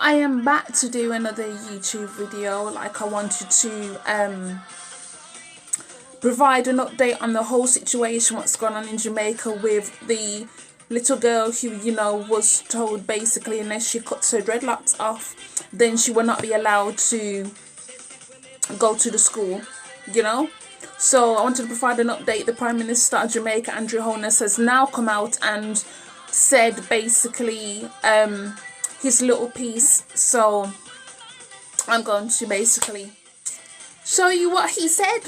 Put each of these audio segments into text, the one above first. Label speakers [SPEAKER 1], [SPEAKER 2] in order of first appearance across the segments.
[SPEAKER 1] I am back to do another YouTube video. Like, I wanted to provide an update on the whole situation, what's going on in Jamaica with the little girl who, you know, was told basically unless she cuts her dreadlocks off, then she will not be allowed to go to the school, you know. So I wanted to provide an update. The Prime Minister of Jamaica, Andrew Holness, has now come out and said basically his little piece. So I'm going to basically show you what he said.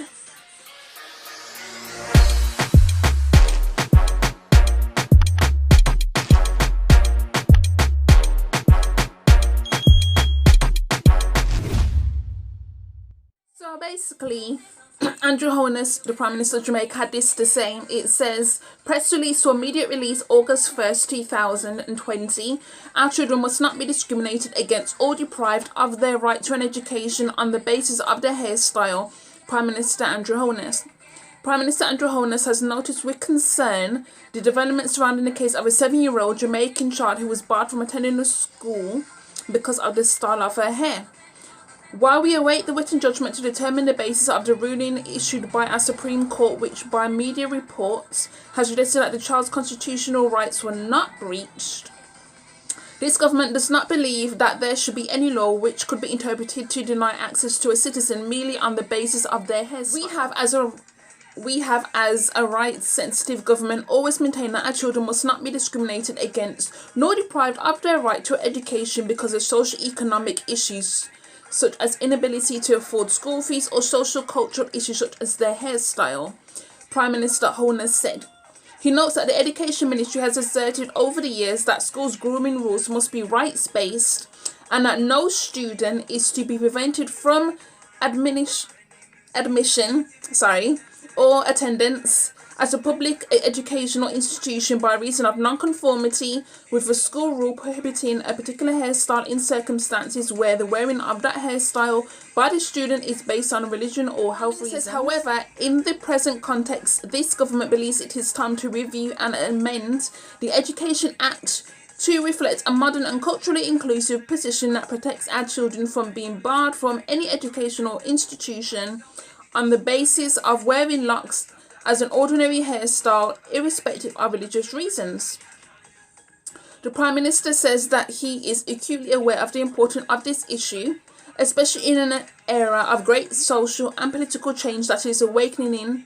[SPEAKER 1] So basically, Andrew Holness, the Prime Minister of Jamaica, had this to say. It says, press release to immediate release August 1st, 2020. Our children must not be discriminated against or deprived of their right to an education on the basis of their hairstyle. Prime Minister Andrew Holness. Prime Minister Andrew Holness has noticed with concern the development surrounding the case of a 7-year-old Jamaican child who was barred from attending the school because of the style of her hair. While we await the written judgment to determine the basis of the ruling issued by our Supreme Court, which by media reports has suggested that the child's constitutional rights were not breached, this government does not believe that there should be any law which could be interpreted to deny access to a citizen merely on the basis of their hairstyle. We have as a rights-sensitive government always maintained that our children must not be discriminated against nor deprived of their right to education because of socio-economic issues such as inability to afford school fees or social cultural issues such as their hairstyle, Prime Minister Holness said. He notes that the Education Ministry has asserted over the years that schools' grooming rules must be rights-based and that no student is to be prevented from admission or attendance as a public educational institution by reason of non-conformity with a school rule prohibiting a particular hairstyle in circumstances where the wearing of that hairstyle by the student is based on religion or health reasons. However, in the present context, this government believes it is time to review and amend the Education Act to reflect a modern and culturally inclusive position that protects our children from being barred from any educational institution on the basis of wearing locks as an ordinary hairstyle, irrespective of religious reasons. The Prime Minister says that he is acutely aware of the importance of this issue, especially in an era of great social and political change that is awakening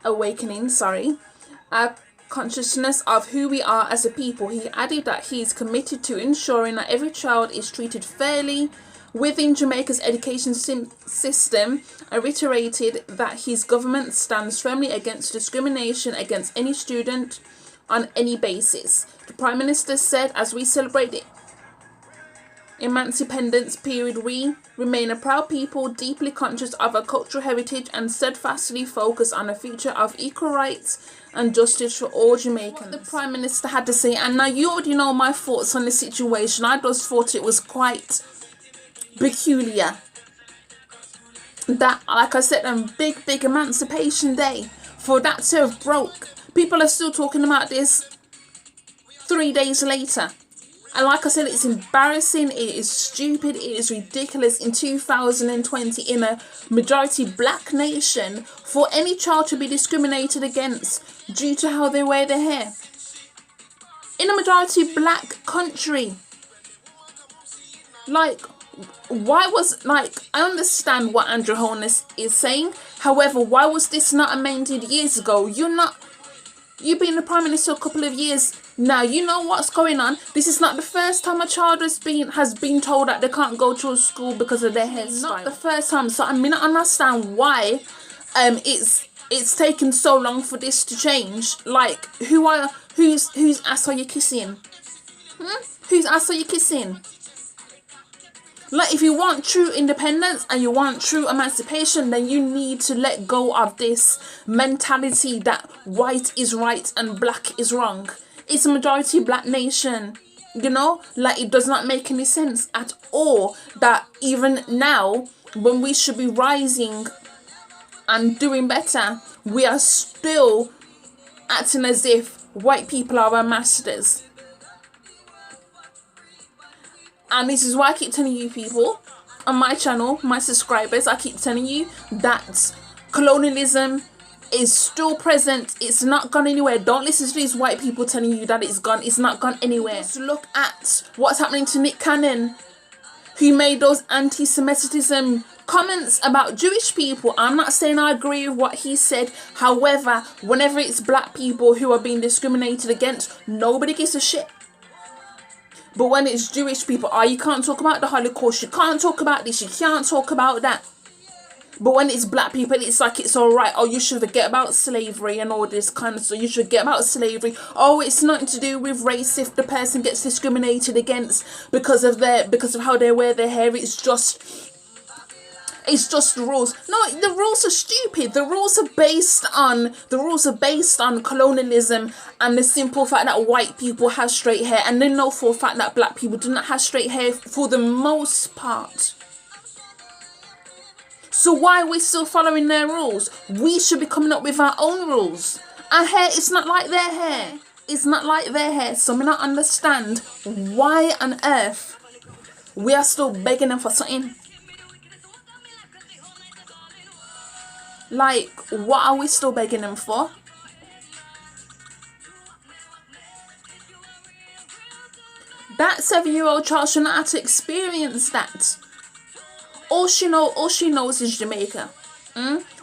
[SPEAKER 1] our consciousness of who we are as a people. He added that he is committed to ensuring that every child is treated fairly within Jamaica's education system, and reiterated that his government stands firmly against discrimination against any student on any basis. The Prime Minister said, as we celebrate the Emancipendence period, we remain a proud people, deeply conscious of our cultural heritage and steadfastly focused on a future of equal rights and justice for all Jamaicans. What the Prime Minister had to say, and now you already know my thoughts on the situation. I just thought it was quite peculiar that, like I said, big Emancipation Day, for that to have broke. People are still talking about this 3 days later, and like I said, it's embarrassing, it is stupid, it is ridiculous in 2020 in a majority black nation for any child to be discriminated against due to how they wear their hair in a majority black country. Like, why was, like, I understand what Andrew Holness is saying. However, why was this not amended years ago? You've been the Prime Minister a couple of years now. You know what's going on. This is not the first time a child has been told that they can't go to a school because of their hairstyle. Not the first time. So I mean, I understand why it's taken so long for this to change. Like, whose ass are you kissing? Whose ass are you kissing? Like, if you want true independence and you want true emancipation, then you need to let go of this mentality that white is right and black is wrong. It's a majority black nation, you know? Like, it does not make any sense at all that even now, when we should be rising and doing better, we are still acting as if white people are our masters. And this is why I keep telling you people on my channel, my subscribers, I keep telling you that colonialism is still present. It's not gone anywhere. Don't listen to these white people telling you that it's gone. It's not gone anywhere. Just look at what's happening to Nick Cannon, who made those anti-Semitism comments about Jewish people. I'm not saying I agree with what he said. However, whenever it's black people who are being discriminated against, nobody gives a shit. But when it's Jewish people, you can't talk about the Holocaust, you can't talk about this, you can't talk about that. But when it's black people, it's like it's all right. Oh, you should forget about slavery and all this kind of stuff. You should forget about slavery. Oh, it's nothing to do with race if the person gets discriminated against because of how they wear their hair. It's just the rules. No, the rules are stupid. The rules are based on colonialism and the simple fact that white people have straight hair, and they know for a fact that black people do not have straight hair for the most part. So why are we still following their rules? We should be coming up with our own rules. Our hair is not like their hair. It's not like their hair. So I don't understand why on earth we are still begging them for something. Like, what are we still begging them for? That 7-year-old child should not have to experience that. All she knows is Jamaica.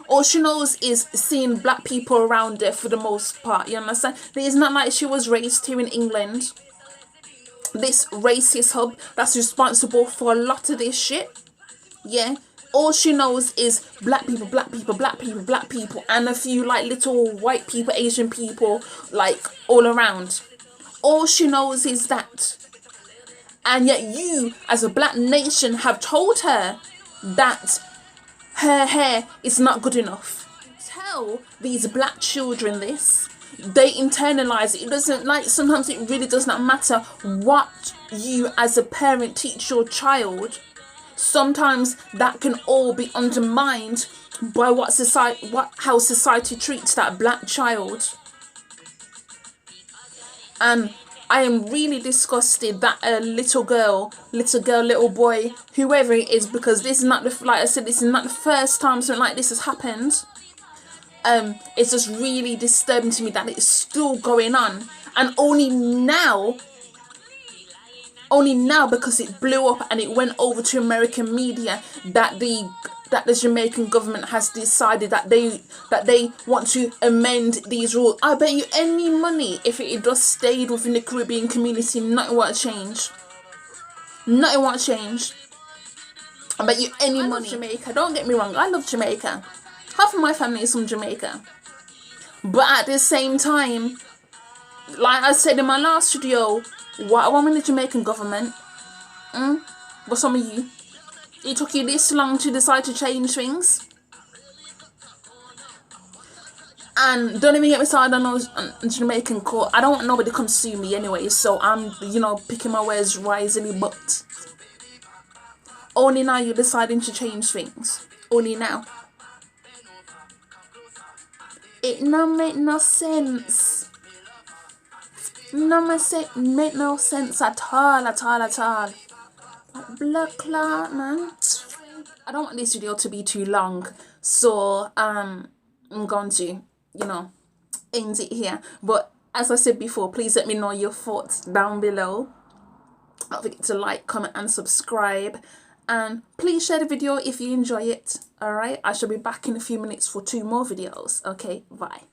[SPEAKER 1] All she knows is seeing black people around there for the most part. You understand? It's not like she was raised here in England. This racist hub that's responsible for a lot of this shit. Yeah. All she knows is black people, black people, black people, black people, and a few like little white people, Asian people, like all around. All she knows is that. And yet you, as a black nation, have told her that her hair is not good enough. Tell these black children this. They internalize it. It doesn't, like, sometimes it really does not matter what you as a parent teach your child. Sometimes that can all be undermined by how society treats that black child. And I am really disgusted that a little girl, little boy, whoever it is, because this is not like I said, this is not the first time something like this has happened. It's just really disturbing to me that it's still going on, and only now because it blew up and it went over to American media that the Jamaican government has decided that they want to amend these rules. I bet you any money if it just stayed within the Caribbean community, nothing would change. Nothing would change. I bet you any money. Jamaica, don't get me wrong, I love Jamaica. Half of my family is from Jamaica. But at the same time, like I said in my last video, what I want with the Jamaican government, but some of you, it took you this long to decide to change things. And don't even get me started on those Jamaican court. I don't want nobody to come sue me anyway, so I'm, picking my words wisely, but only now you're deciding to change things. Only now. It don't make no sense. Make no sense at all. Like, blood clot, man. I don't want this video to be too long, so I'm going to, end it here. But as I said before, please let me know your thoughts down below. Don't forget to like, comment and subscribe, and please share the video if you enjoy it. Alright, I shall be back in a few minutes for 2 more videos. Okay, bye.